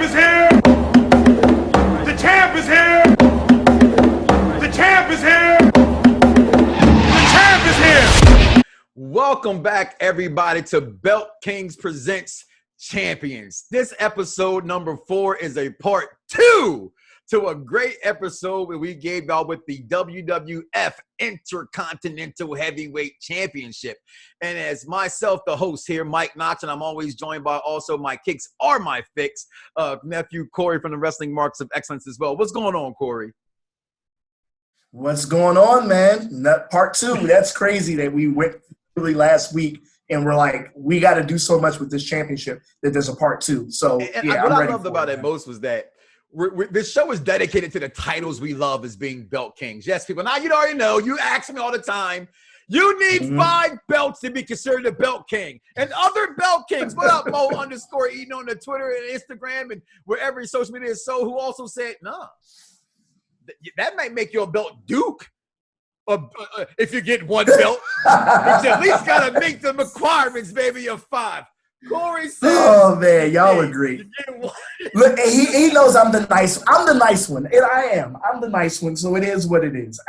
is here! The champ is here! The champ is here! The champ is here! Welcome back, everybody, to Belt Kings Presents Champions. This episode number 4 is a part 2 to a great episode where we gave y'all with the WWF Intercontinental Heavyweight Championship. And as myself, the host here, Mike Knox, and I'm always joined by also my kicks are my fix, nephew Corey from the Wrestling Marks of Excellence as well. What's going on, Corey? What's going on, man? Part 2. That's crazy that we went really last week and we're like, we got to do so much with this championship that there's a part 2. So what I loved about it most was that this show is dedicated to the titles we love as being Belt Kings. Yes, people. Now, you already know. You ask me all the time. You need 5 belts to be considered a Belt King. And other Belt Kings, what up, Mo_Eden on the Twitter and Instagram and wherever social media is so, who also said, nah, that might make you a Belt Duke. If you get 1 belt, you at least got to meet the requirements, baby, of 5. Corey says, "Oh man, y'all agree." Look, he knows I'm the nice. I'm the nice one, and I am. I'm the nice one, so it is what it is.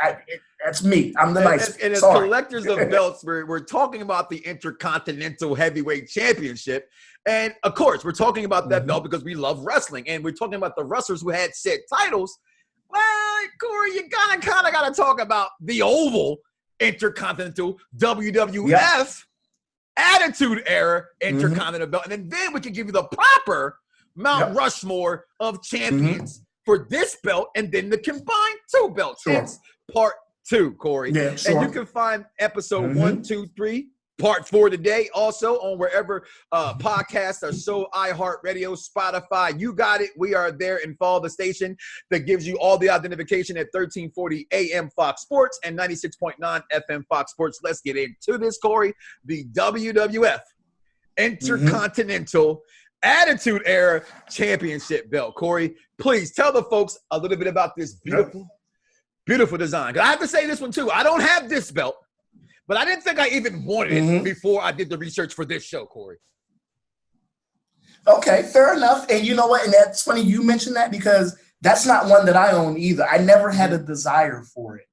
That's me. I'm the nice one. And as collectors of belts, we're talking about the Intercontinental Heavyweight Championship, and of course, we're talking about that belt because we love wrestling, and we're talking about the wrestlers who had said titles. Well, Corey, you kind of got to talk about the Oval Intercontinental WWF. Attitude Era Intercontinental belt, and then we can give you the proper Mount Rushmore of champions for this belt, and then the combined 2 belts. It's part 2, Corey. Yeah, sure. And you can find episode 1, 2, 3, part 4 today, also on wherever podcasts are sold, iHeartRadio, Spotify. You got it. We are there, and follow the station that gives you all the identification at 1340 AM Fox Sports and 96.9 FM Fox Sports. Let's get into this, Corey. The WWF Intercontinental Attitude Era Championship belt. Corey, please tell the folks a little bit about this beautiful, beautiful design. 'Cause I have to say this one, too. I don't have this belt. But I didn't think I even wanted it before I did the research for this show, Corey. Okay, fair enough. And you know what? And that's funny you mentioned that because that's not one that I own either. I never had a desire for it.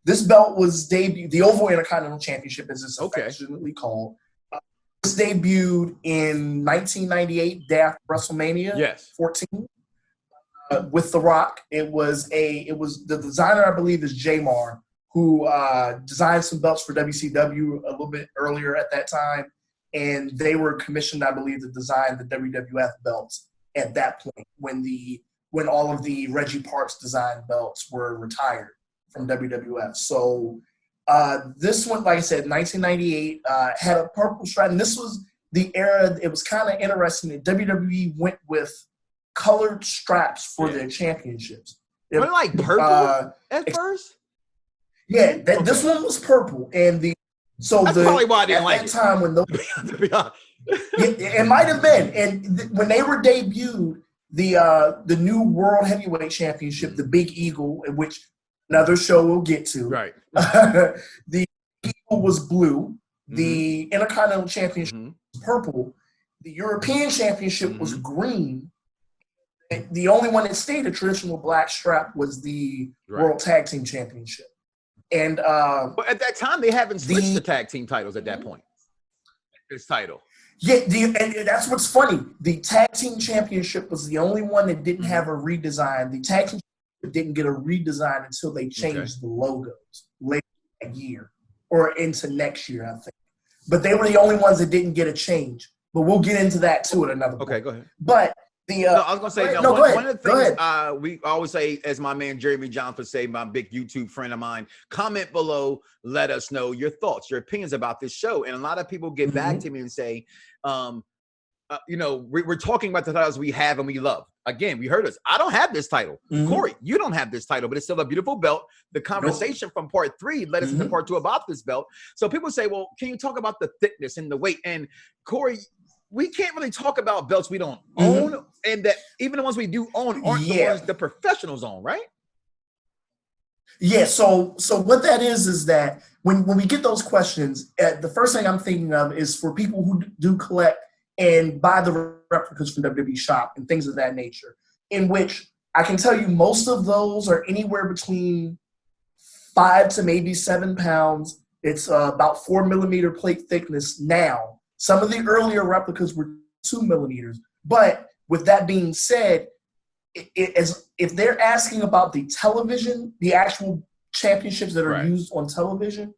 This belt was debuted, the Oval Intercontinental Championship, as it's affectionately called. It was debuted in 1998, day after WrestleMania 14 with The Rock. It was the designer, I believe, is Jamar, who designed some belts for WCW a little bit earlier at that time. And they were commissioned, I believe, to design the WWF belts at that point when all of the Reggie Parks design belts were retired from WWF. So this one, like I said, 1998, had a purple stripe. And this was the era, it was kind of interesting that WWE went with colored straps for their championships. Were they like purple at first? Yeah, this one was purple, and that's probably why I didn't like it. At that time when it might have been, and when they were debuted, the new World Heavyweight Championship, the Big Eagle, in which another show we'll get to, right? The Eagle was blue, the Intercontinental Championship was purple, the European Championship was green. The only one that stayed a traditional black strap was the World Tag Team Championship. And but at that time, they haven't switched the tag team titles at that point. This title. Yeah, and that's what's funny. The tag team championship was the only one that didn't have a redesign. The tag team didn't get a redesign until they changed the logos later that year or into next year, I think. But they were the only ones that didn't get a change. But we'll get into that too at another point. Okay, go ahead. But I was going to say, one of the things we always say, as my man Jeremy Johnson say, my big YouTube friend of mine, comment below, let us know your thoughts, your opinions about this show. And a lot of people get back to me and say, we're talking about the titles we have and we love. Again, we heard us. I don't have this title. Corey, you don't have this title, but it's still a beautiful belt. The conversation from part 3 led us into part 2 about this belt. So people say, well, can you talk about the thickness and the weight? And Corey, we can't really talk about belts we don't own, and that even the ones we do own aren't the ones the professionals own, right? Yeah, so what that is that when we get those questions, the first thing I'm thinking of is for people who do collect and buy the replicas from WWE Shop and things of that nature, in which I can tell you most of those are anywhere between 5 to maybe 7 pounds. It's about 4 millimeter plate thickness now. Some of the earlier replicas were 2 millimeters. But with that being said, if they're asking about the television, the actual championships that are used on television,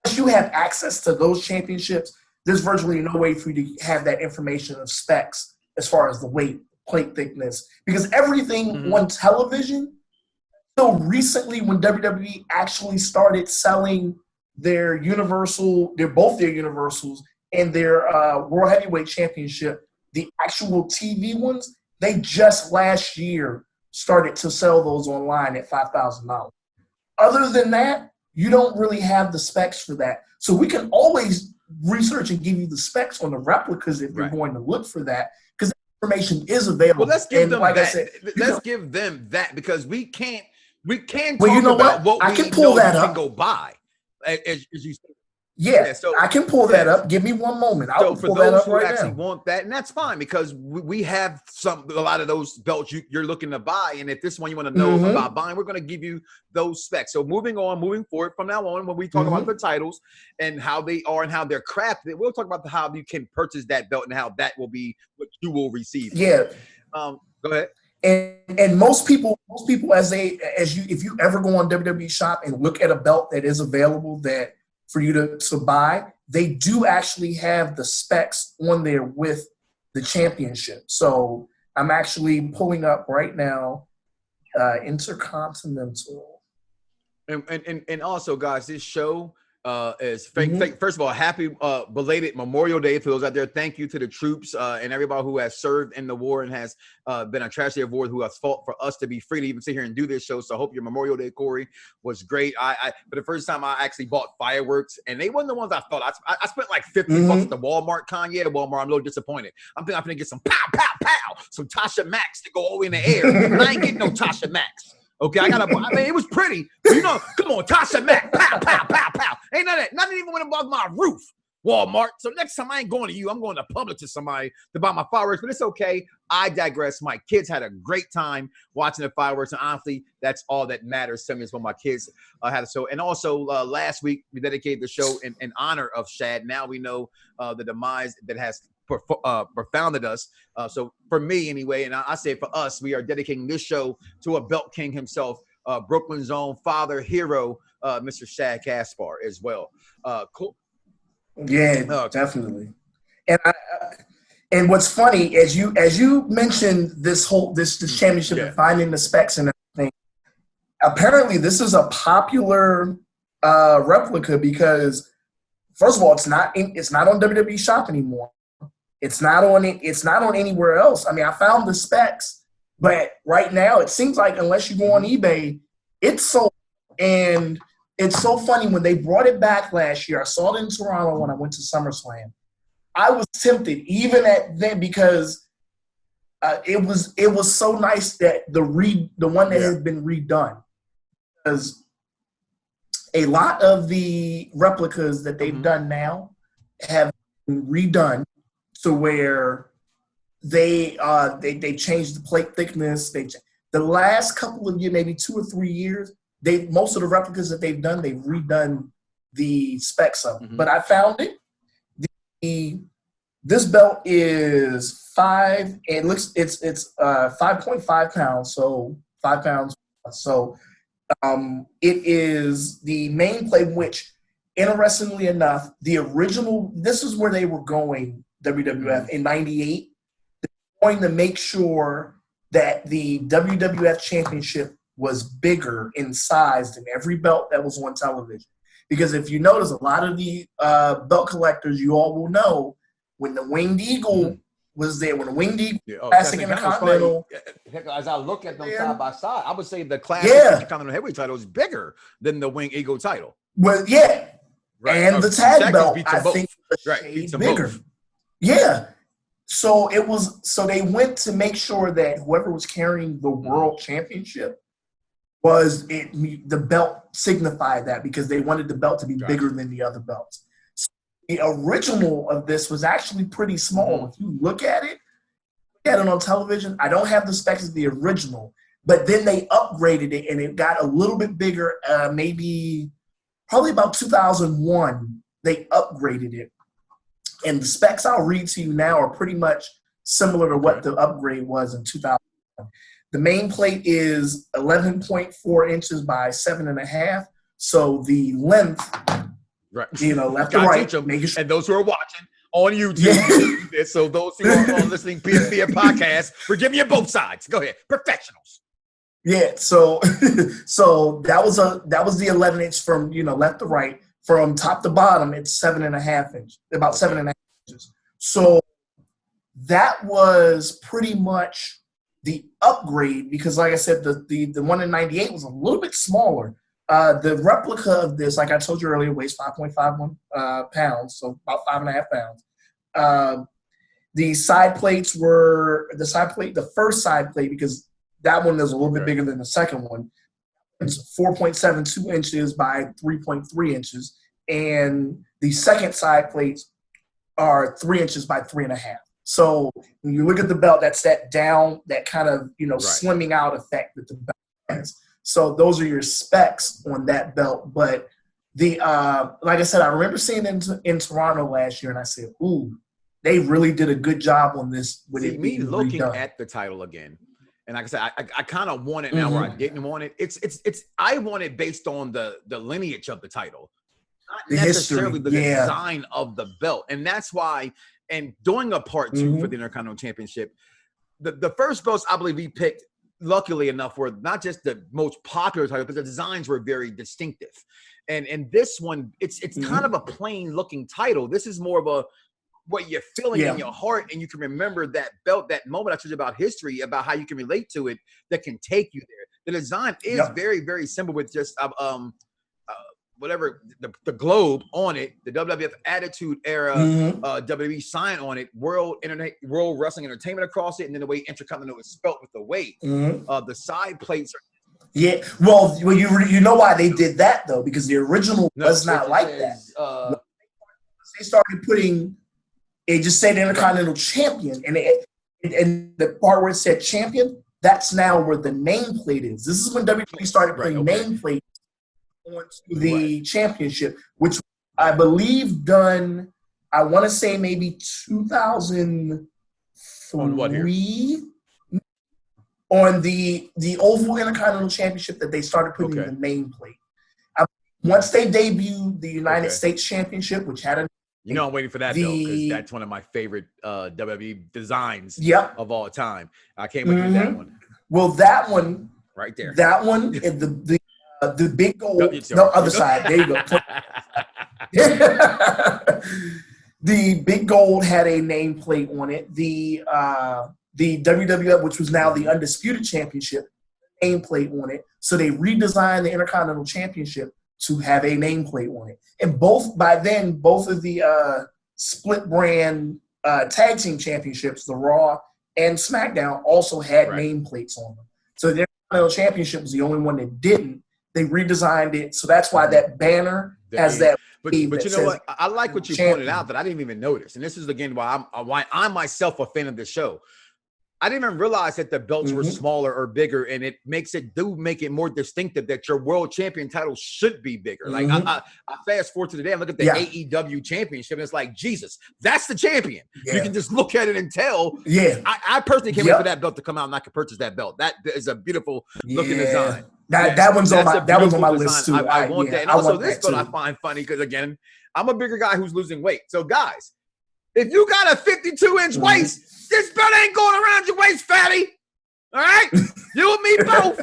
if you have access to those championships, there's virtually no way for you to have that information of specs as far as the weight, plate thickness, because everything on television, so recently when WWE actually started selling their both their Universals and their World Heavyweight Championship, the actual TV ones, they just last year started to sell those online at $5,000. Other than that, you don't really have the specs for that. So we can always research and give you the specs on the replicas if you're going to look for that, because information is available. Well, let's give them like that. I said, let's give them that, because we can't talk well, you know about what I we can pull know that you up. can go buy. As you said. Yeah, so I can pull that up. Give me one moment. I'll for pull that those up who right actually now. want that, and that's fine, because we have a lot of those belts you're looking to buy, and if this one you want to know about buying, we're going to give you those specs. So moving forward from now on, when we talk about the titles and how they are and how they're crafted, we'll talk about how you can purchase that belt and how that will be what you will receive. Yeah. Go ahead. And most people if you ever go on WWE Shop and look at a belt that is available that for you to buy, they do actually have the specs on there with the championship. So I'm actually pulling up right now Intercontinental. And also, guys, this show is fake. First of all, happy belated Memorial Day for those out there. Thank you to the troops and everybody who has served in the war and has been a tragedy of war, who has fought for us to be free to even sit here and do this show. So I hope your Memorial Day, Corey, was great. I for the first time I actually bought fireworks, and they weren't the ones I thought. I spent like $50 at the Walmart. Kanye at Walmart. I'm a little disappointed. I'm thinking I'm gonna get some pow pow pow, some Tasha Max to go all in the air. And I ain't getting no Tasha Max. Okay, I mean, it was pretty. But come on, Tasha Mack, pow, pow, pow, pow. Ain't none of that. Nothing even went above my roof, Walmart. So next time I ain't going to you. I'm going to Publix to somebody to buy my fireworks. But it's okay. I digress. My kids had a great time watching the fireworks. And honestly, that's all that matters to me, is when my kids had a show. And also, last week, we dedicated the show in honor of Shad. Now we know the demise that has profounded us. So for me anyway, and I say for us, we are dedicating this show to a belt king himself, Brooklyn's own father hero, Mr. Shad Gaspar as well. Cool. Yeah, definitely. And what's funny, as you mentioned this championship and finding the specs and everything, apparently this is a popular replica, because first of all, it's not on WWE Shop anymore. It's not on anywhere else. I mean, I found the specs, but right now it seems like unless you go on eBay, it's sold. And it's so funny, when they brought it back last year, I saw it in Toronto when I went to SummerSlam. I was tempted even at then, because it was so nice that the one that has been redone, because a lot of the replicas that they've done now have been redone to where they changed the plate thickness. The last couple of years, maybe 2 or 3 years, most of the replicas that they've done, they've redone the specs of them. But I found it. This belt is 5.5 pounds, so 5 pounds. So it is the main plate, which, interestingly enough, the original, this is where they were going, WWF, in 98. They're going to make sure that the WWF Championship was bigger in size than every belt that was on television. Because if you notice, a lot of the belt collectors, you all will know, when the Winged Eagle was there, when the Winged Eagle Classic Intercontinental. As I look at them side by side, I would say the Classic Intercontinental Heavyweight title is bigger than the Winged Eagle title. Well, yeah. Right. And the tag belt, I think, is bigger. Both. Yeah. So they went to make sure that whoever was carrying the world championship the belt signified that, because they wanted the belt to be bigger than the other belts. So original of this was actually pretty small. If you look at it on television, I don't have the specs of the original, but then they upgraded it and it got a little bit bigger, probably about 2001, they upgraded it. And the specs I'll read to you now are pretty much similar to what the upgrade was in 2001. The main plate is 11.4 inches by 7.5. So the length, left to right. And those who are watching on YouTube, so those who are listening via podcast, we're giving you both sides. Go ahead, professionals. Yeah, so that was the 11-inch from left to right. From top to bottom, it's 7.5 inches, about 7.5 inches. So that was pretty much the upgrade because, like I said, the one in '98 was a little bit smaller. The replica of this, like I told you earlier, weighs 5.51 pounds, so about 5.5 pounds. The side plates the first side plate, because that one is a little bit bigger than the second one. It's 4.72 inches by 3.3 inches. And the second side plates are 3 inches by 3.5. So when you look at the belt, that's that kind of, slimming out effect that the belt has. So those are your specs on that belt. But like I said, I remember seeing it in Toronto last year, and I said, ooh, they really did a good job on this. Me looking at the title again. And like I said, I kind of want it now where I didn't want it. I want it based on the lineage of the title, not necessarily the design of the belt. And that's why, and doing a part 2 for the Intercontinental Championship, the first belts I believe we picked, luckily enough, were not just the most popular title, but the designs were very distinctive. And this one, it's kind of a plain looking title. This is more of a what you're feeling in your heart, and you can remember that belt, that moment I told you about history, about how you can relate to it, that can take you there. The design is very, very simple with just whatever the globe on it, the WWF Attitude Era WWE sign on it, World Wrestling Entertainment across it, and then the way Intercontinental is spelt with the weight. The side plates are. Yeah, well, you know why they did that though, because the original was not like that. They started putting. It just said Intercontinental Champion, and the part where it said Champion, that's now where the nameplate is. This is when WWE started putting nameplate onto the championship, which I believe done. I want to say maybe 2003 on what here? On the Oval Intercontinental Championship that they started putting the nameplate. Once they debuted the United States Championship, which had a I'm waiting for that though, because that's one of my favorite WWE designs of all time. I can't wait for that one. Well, that one right there. That one, the big gold. No, other side. There you go. The big gold had a nameplate on it. The WWF, which was now the Undisputed Championship, nameplate on it. So they redesigned the Intercontinental Championship to have a nameplate on it. And both of the split brand tag team championships, the Raw and SmackDown, also had nameplates on them. So the Intercontinental Championship was the only one that didn't. They redesigned it. So that's why that banner has that. But you know what? I like what you pointed out that I didn't even notice. And this is, again, why I'm myself a fan of this show. I didn't even realize that the belts were smaller or bigger, and it makes it more distinctive that your world champion title should be bigger. Like I fast forward to the day, I look at the AEW championship, and it's like, Jesus, that's the champion. You can just look at it and tell. I personally can't wait for that belt to come out, and I can purchase that belt. That is a beautiful looking design. That one's on my list too. I want that. And also this belt I find funny because, again, I'm a bigger guy who's losing weight. So guys, if you got a 52-inch waist, this belt ain't going around your waist, fatty. All right? You and me both.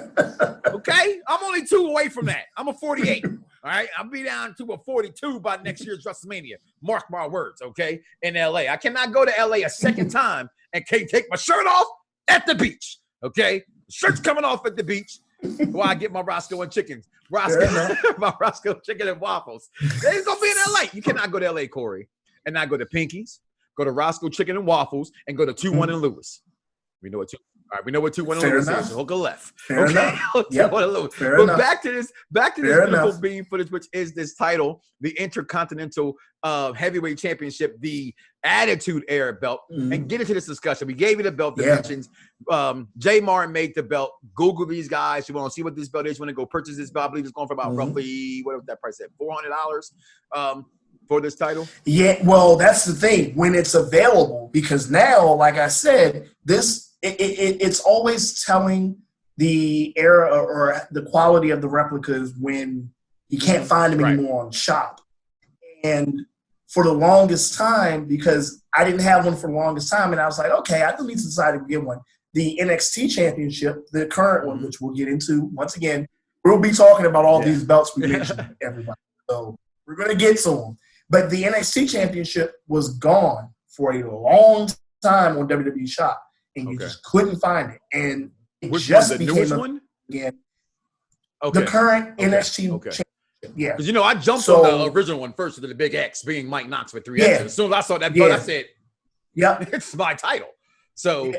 Okay? I'm only 2 away from that. I'm a 48. All right? I'll be down to a 42 by next year's WrestleMania. Mark my words, okay? In LA. I cannot go to LA a second time and can't take my shirt off at the beach. Okay? The shirt's coming off at the beach while I get my Roscoe and chickens. My Roscoe chicken and waffles. It's gonna be in LA. You cannot go to LA, Corey, and not go to Pinky's. Go to Roscoe Chicken and Waffles, and go to 2-1 in Lewis. We know what All right, we know what 2-1 Fair is, enough. so he'll go left. Fair enough. Yep. Fair But enough. back to this Fair beautiful enough. beam footage, which is this title, the Intercontinental Heavyweight Championship, the Attitude Era belt, and get into this discussion. We gave you the belt dimensions. Jay Martin made the belt. Google these guys. You want to see what this belt is. You want to go purchase this belt. I believe it's going for about roughly, what was that price at? $400 for this title? Yeah, well, that's the thing. When it's available, because now, like I said, it's always telling the era or the quality of the replicas when you can't find them anymore on shop. And for the longest time, because I didn't have one for the longest time, and I was like, okay, I at least decided to get one. The NXT Championship, the current one, which we'll get into once again, we'll be talking about all these belts we mentioned, everybody. So we're going to get to them. But the NXT Championship was gone for a long time on WWE Shop, and you just couldn't find it. And it just became newest one again. The current NXT Championship. Yeah. Because, I jumped on the original one first with the big X being Mike Knox with 3 X's. As soon as I saw that belt, I said, it's my title. So,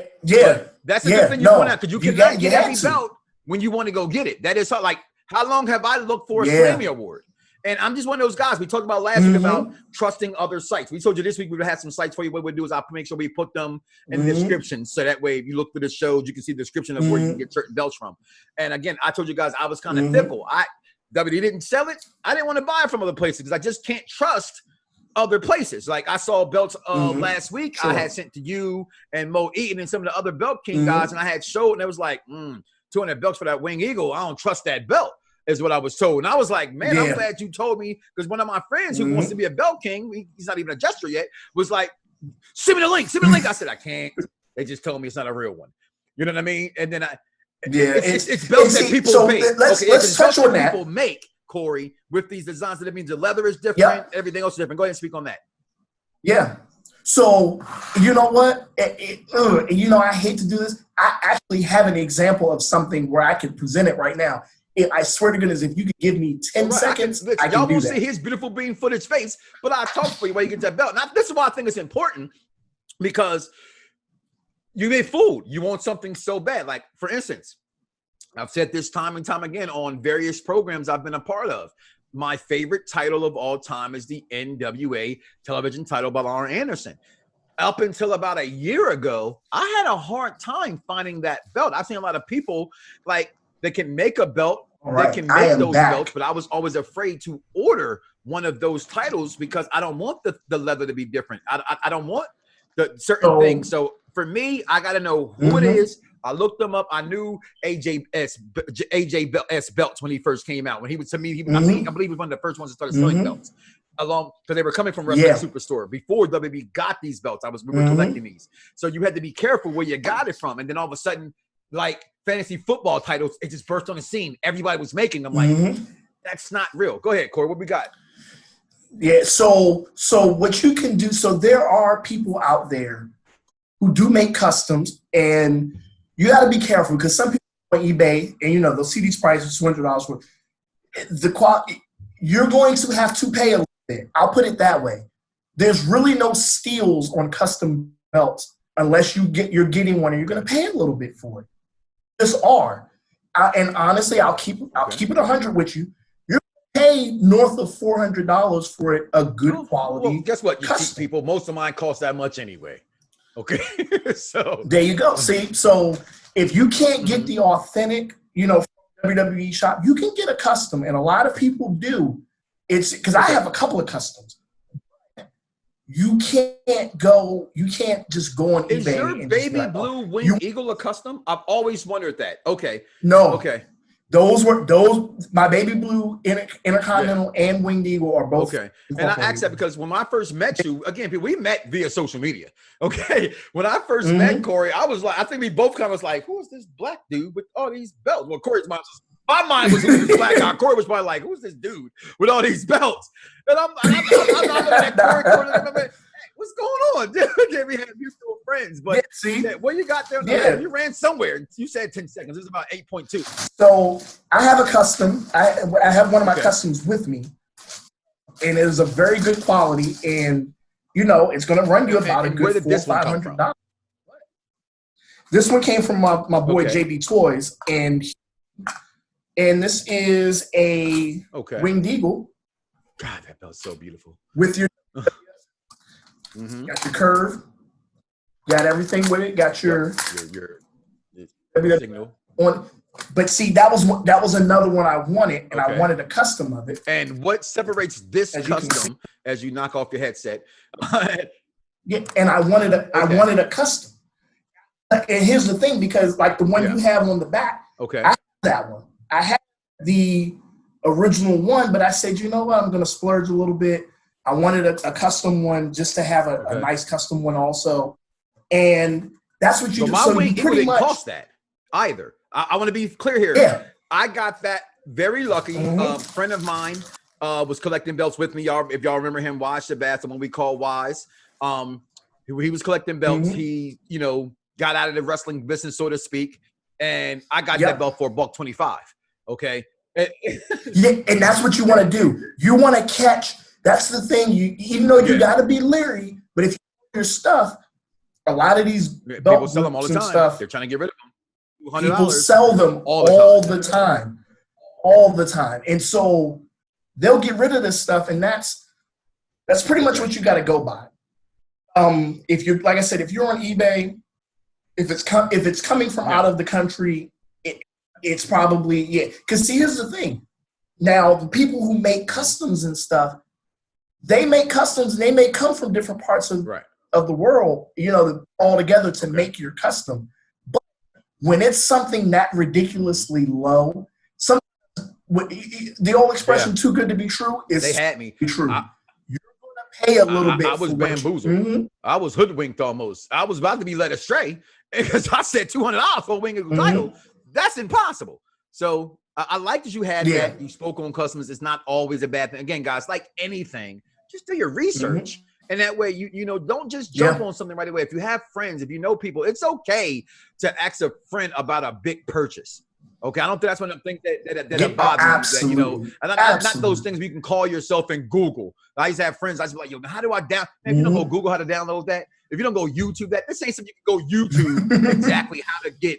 that's the good thing you point out, because you cannot get every belt when you want to go get it. That is like, how long have I looked for a Grammy Award? And I'm just one of those guys. We talked about last week about trusting other sites. We told you this week we would have some sites for you. What we'll do is I'll make sure we put them in the description, so that way if you look for the shows, you can see the description of where you can get certain belts from. And again, I told you guys I was kind of fickle. WWE didn't sell it. I didn't want to buy it from other places because I just can't trust other places. Like I saw belts last week I had sent to you and Mo Eaton and some of the other Belt King guys, and I had showed, and it was like, 200 belts for that Wing Eagle. I don't trust that belt, is what I was told. And I was like, man, I'm glad you told me, because one of my friends who wants to be a Belt King, he's not even a jester yet, was like, send me the link. I said, I can't. They just told me it's not a real one. You know what I mean? And then it's belts that people make. Let's touch on that. People make, Corey, with these designs. That means the leather is different, everything else is different. Go ahead and speak on that. Yeah. So, you know what? I hate to do this. I actually have an example of something where I can present it right now. I swear to goodness, if you could give me 10 seconds, I can y'all do won't that. see his beautiful beam footage face, but I'll talk for you while you get that belt. Now, this is why I think it's important, because you get fooled. You want something so bad. Like, for instance, I've said this time and time again on various programs I've been a part of. My favorite title of all time is the NWA television title by Arn Anderson. Up until about a year ago, I had a hard time finding that belt. I've seen a lot of people like that can make a belt, that can make those belts, but I was always afraid to order one of those titles because I don't want the leather to be different. I don't want the certain things. So for me, I got to know who it is. I looked them up. I knew AJ belts when he first came out. When he was, to me, I believe he was one of the first ones that started selling belts, along because they were coming from Wrestling Superstore before WWE got these belts. We were collecting these, so you had to be careful where you got it from. And then all of a sudden, like fantasy football titles, it just burst on the scene. Everybody was making them. Like that's not real. Go ahead, Corey. What we got? Yeah. So what you can do. So there are people out there who do make customs, and you got to be careful because some people on eBay, and they'll see these prices, $200 for the quality. You're going to have to pay a little bit. I'll put it that way. There's really no steals on custom belts unless you're getting one and you're going to pay a little bit for it. Just are. And honestly, I'll keep it 100 with you. You're going to pay north of $400 for it, a good quality. Well, guess what, you cheap people? Most of mine cost that much anyway. Okay, so there you go. See, so if you can't get the authentic, from WWE shop, you can get a custom, and a lot of people do. It's because I have a couple of customs. You can't just go on eBay. Is your baby blue Wing Eagle a custom? I've always wondered that. Okay. No. Okay. Those my baby blue Intercontinental and Winged Eagle are both. Okay. And I asked that because when I first met you, again, we met via social media. Okay. When I first met Corey, I was like, I think we both kind of was like, who is this black dude with all these belts? Well, Corey's mind was, my mind was who's this black guy. Corey was probably like, who's this dude with all these belts? And I'm looking at Corey, what's going on? We have mutual friends, but what you got there? You ran somewhere. You said 10 seconds. It was about 8.2. So I have a custom. I have one of my customs with me, and it is a very good quality. And it's going to run you about a good $400-$500. This one came from my boy Okay. JB Toys, and this is a winged eagle. God, that belt's so beautiful. With your got your curve, got everything with it. Got your signal on. But see, that was another one I wanted, and I wanted a custom of it. And what separates this custom as you knock off your headset? Yeah, and I wanted a custom. And here's the thing, because like the one you have on the back, I have that one. I had the original one, but I said, you know what, I'm going to splurge a little bit. I wanted a custom one just to have a nice custom one also. And that's what you do. My so wing you pretty much cost that either. I want to be clear here. Yeah. I got that very lucky. A friend of mine was collecting belts with me. If y'all remember him, Wise Shabazz, the one we call Wise. He was collecting belts. He, got out of the wrestling business, so to speak. And I got that belt for $125. Okay. Yeah, and that's what you want to do. You want to catch. That's the thing. Even though you got to be leery, but if you know your stuff, a lot of these belts people sell them all the time. Stuff, they're trying to get rid of them. $200. People sell them all the time. And so they'll get rid of this stuff, and that's pretty much what you got to go by. If you're, like I said, if you're on eBay, if it's coming from out of the country, it's probably Because see, here's the thing. Now, the people who make customs and stuff, they make customs, and they may come from different parts of the world, all together to make your custom. But when it's something that ridiculously low, the old expression "too good to be true" is they had me true. You're going to pay a little bit. I was bamboozled. I was hoodwinked almost. I was about to be led astray because I said $200 for a wing eagle title. That's impossible. So I like that you had that. You spoke on customers. It's not always a bad thing. Again, guys, like anything, just do your research. And that way, you don't just jump on something right away. If you have friends, if you know people, it's okay to ask a friend about a big purchase. Okay, I don't think that's one of the things that bothers you. That, not those things where you can call yourself and Google. I used to have friends. I was like, how do I down? If you don't go Google how to download that, if you don't go YouTube that, this ain't something you can go YouTube exactly how to get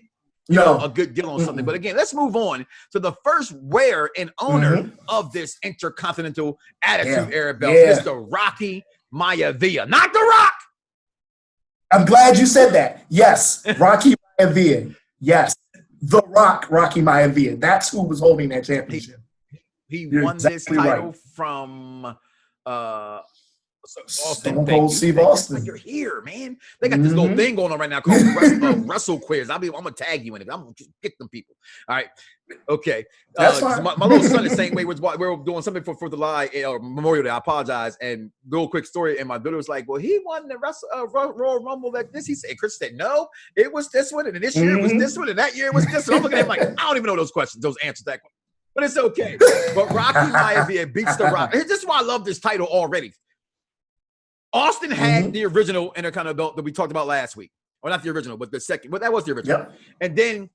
a good deal on something. But again, let's move on to the first wearer and owner of this Intercontinental Attitude Era belt, Mr. Rocky Maivia, not The Rock. I'm glad you said that. Yes, Rocky Maivia. Yes, The Rock, Rocky Maivia. That's who was holding that championship. He won this title from Austin. Stone Cold Steve Austin. You're here, man. They got this little thing going on right now called Wrestle Quiz. I'm gonna tag you in it. I'm gonna get them people. All right. Okay. That's fine. My little son is saying, we're doing something for the live or Memorial Day. I apologize. And real quick story. And my daughter was like, well, he won the Royal Rumble like this. He said, Chris said, no, it was this one. And this year it was this one. And that year it was this one. I'm looking at him like, I don't even know those answers that question. But it's okay. But Rocky Maivia beats The Rock. This is why I love this title already. Austin had the original Intercontinental belt that we talked about last week. Or not the original, but the second. But that was the original. Yep. And then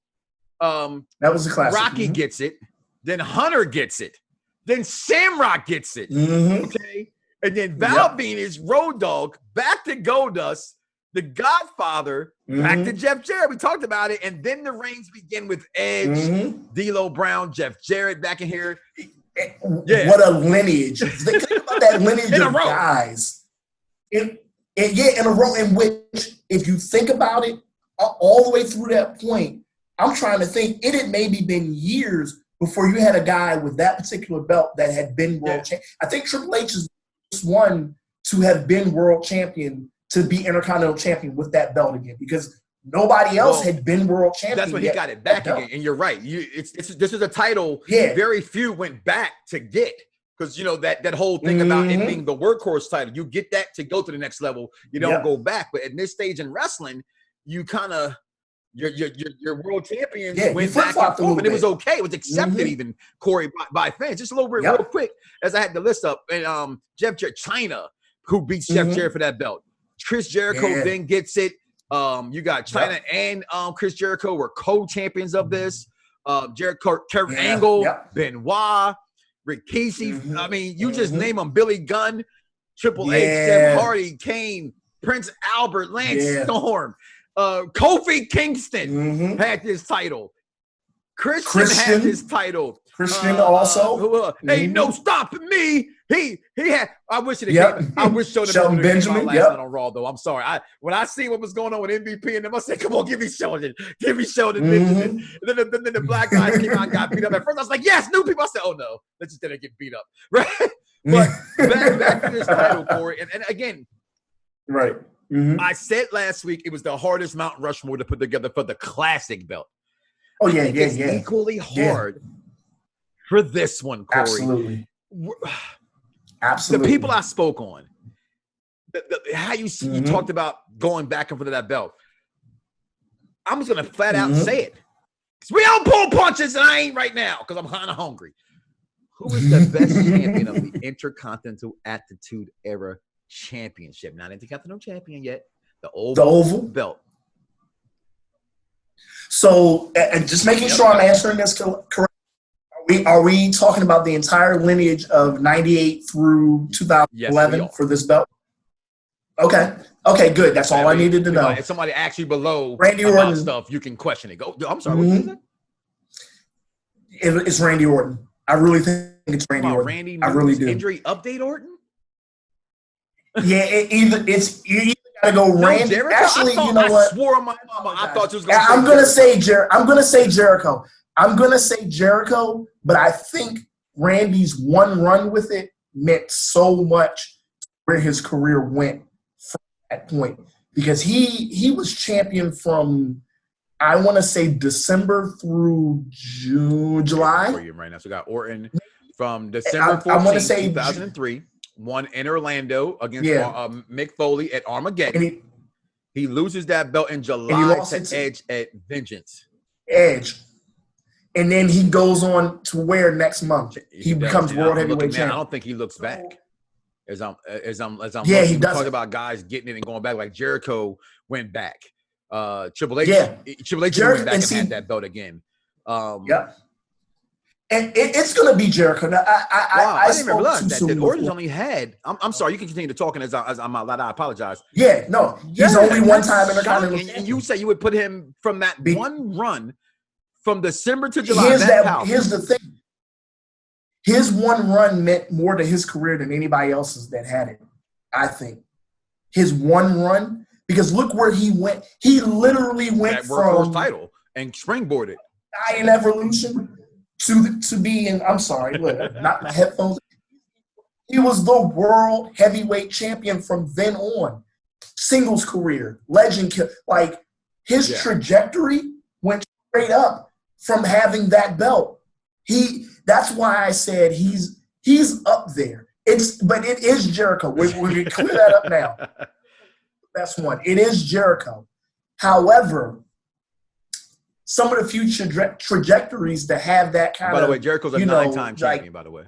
that was the classic. Rocky gets it. Then Hunter gets it. Then Shamrock gets it. Okay. And then Val Venus, Road Dogg, back to Goldust, The Godfather, back to Jeff Jarrett. We talked about it. And then the reigns begin with Edge, D'Lo Brown, Jeff Jarrett back in here. What a lineage. Think about that lineage of guys. In a row in which, if you think about it, all the way through that point, I'm trying to think, it had maybe been years before you had a guy with that particular belt that had been world champion. I think Triple H is the first one to have been world champion, to be Intercontinental champion with that belt again, because nobody else had been world champion. That's when he got it back again. And you're right. This is a title very few went back to get. Because, that whole thing about it being the workhorse title, you get that to go to the next level. You don't go back. But at this stage in wrestling, you kind of, your world champions went back and forth. And it was okay. It was accepted even, Corey, by fans. Just a little bit real quick, as I had the list up. And Jeff Jarrett, China, who beats Jeff Jarrett for that belt. Chris Jericho then gets it. You got China and Chris Jericho were co-champions of this. Jericho, Kurt Angle, Benoit, Rikishi, I mean, you just name them. Billy Gunn, Triple H, Jeff Hardy, Kane, Prince Albert, Lance Storm. Kofi Kingston had his title. Christian had his title. Christian also. Ain't no stopping me. He had. I wish it came. I wish Shelton Benjamin came out last night on Raw though. I'm sorry. When I see what was going on with MVP and them, I said, "Come on, give me Shelton Benjamin." And then the black guys came out and got beat up. At first, I was like, "Yes, new people." I said, "Oh no, let's just let it get beat up." Right. But back to this title, Corey, and again, right. I said last week it was the hardest Mount Rushmore to put together for the classic belt. Oh yeah, it's equally hard for this one, Corey. Absolutely. The people I spoke on, how you talked about going back and forth of that belt. I'm just gonna flat out say it. Cause we don't pull punches, and I ain't right now because I'm kind of hungry. Who is the best champion of the Intercontinental Attitude Era Championship? Not Intercontinental champion yet. The oval belt. So, and just making sure I'm answering this correct. Are we talking about the entire lineage of 98 through 2011 for this belt? Okay, good. That's all I needed to know. If somebody asks you below Randy Orton stuff, you can question it. Go. I'm sorry. What did you say? It's Randy Orton. I really think it's Randy Orton. Randy I really do. Injury update Orton? Yeah, you either gotta go Randy. Jericho? Actually, you know what? I swore on my mama. I thought you was going to I'm gonna say Jericho. I'm gonna say Jericho, but I think Randy's one run with it meant so much where his career went from that point. Because he was champion from, I want to say, December through July. Right now, so we got Orton from December 14th, 2003. Won in Orlando against Mick Foley at Armageddon. He loses that belt in July to Edge at Vengeance. And then he goes on to where next month he becomes World Heavyweight Champion. I don't think he looks back. As I'm he does talking about guys getting it and going back. Like Jericho went back. Triple H went back and had that belt again. And it's going to be Jericho. Now, I didn't even realize that Orton's only had. I'm sorry. You can continue to talking as I'm out loud. I apologize. Yeah, no, he's only one time in the Continental. And you say you would put him from that one run from December to July. Here's the thing. His one run meant more to his career than anybody else's that had it. I think his one run, because look where he went. He literally went from title and springboarded in Evolution. To be in, I'm sorry, look, not my headphones. He was the world heavyweight champion from then on. Singles career, legend, like his trajectory went straight up from having that belt. That's why I said he's up there. But it is Jericho. We're going to clear that up now. That's one. It is Jericho. However, some of the future trajectories to have that kind of. By the way, Jericho's a 9-time champion, by the way.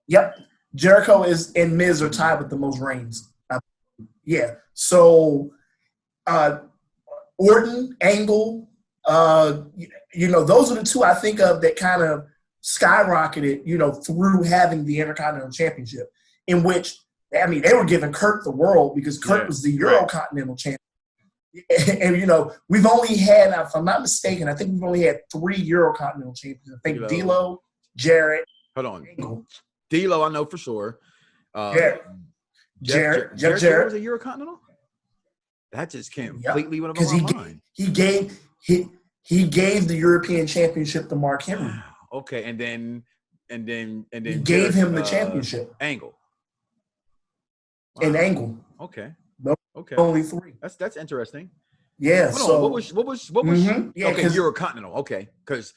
Yep. Jericho and Miz are tied with the most reigns. So Orton, Angle, those are the two I think of that kind of skyrocketed, through having the Intercontinental Championship, in which, I mean, they were giving Kurt the world because Kurt was the Eurocontinental champion. And, we've only had, if I'm not mistaken, I think we've only had 3 Eurocontinental champions. I think D'Lo, Jarrett. Hold on. D'Lo, I know for sure. Jarrett was a Eurocontinental? That just completely went over my mind. He gave the European Championship to Mark Henry. Okay, and then he gave him the championship. Angle. Wow. And Angle. Okay. Okay. Only 3. That's interesting. Yeah. Hold on. What was Eurocontinental? Okay, because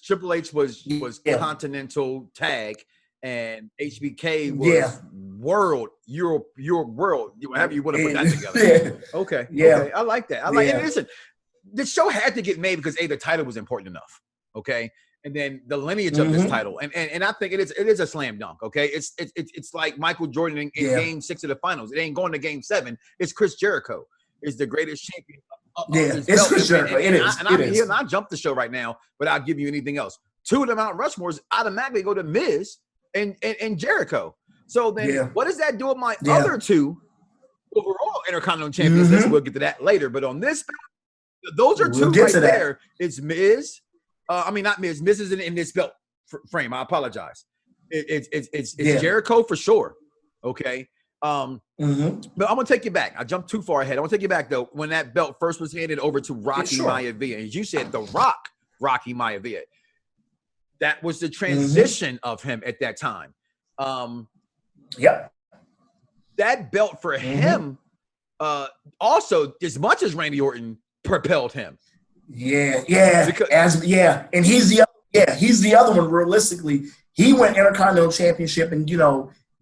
Triple H was Continental Tag, and HBK was World Europe World. However you want to put that together. Okay. Yeah. Okay. I like that. I like it. Listen, the show had to get made because the title was important enough. Okay. And then the lineage of this title, and I think it is a slam dunk. Okay, it's like Michael Jordan in Game 6 of the Finals. It ain't going to Game 7. It's Chris Jericho is the greatest champion. It's Chris Jericho. It is. And I jump the show right now, but I'll give you anything else. 2 of the Mount Rushmores automatically go to Miz and Jericho. So then, what does that do with my other 2 overall Intercontinental Champions list. We'll get to that later. But on this, those are two right there. It's Miz. Not Miz. Miz isn't in this belt frame. I apologize. It's Jericho for sure. Okay. But I'm gonna take you back. I jumped too far ahead. I want to take you back though. When that belt first was handed over to Rocky Maivia, as you said, The Rock, Rocky Maivia. That was the transition of him at that time. That belt for him, also as much as Randy Orton propelled him. And he's the other one. Realistically, he went Intercontinental Championship and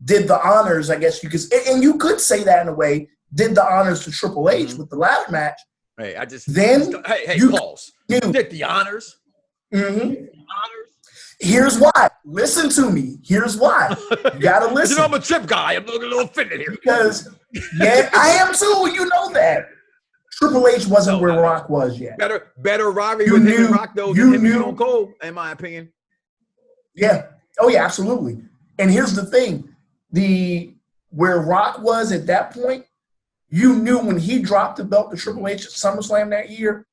did the honors, I guess you could, and you could say that in a way, did the honors to Triple H with the ladder match. Hey, pause. Did the honors. Here's why. Listen to me. Here's why. You gotta listen. I'm a chip guy. I'm looking a little offended here. Because I am too. You know that. Triple H wasn't where Rock was yet. Better rivalry with him and Rock though than him and Stone Cold, in my opinion. Yeah. Oh yeah, absolutely. And here's the thing. Where Rock was at that point, you knew when he dropped the belt to Triple H at SummerSlam that year,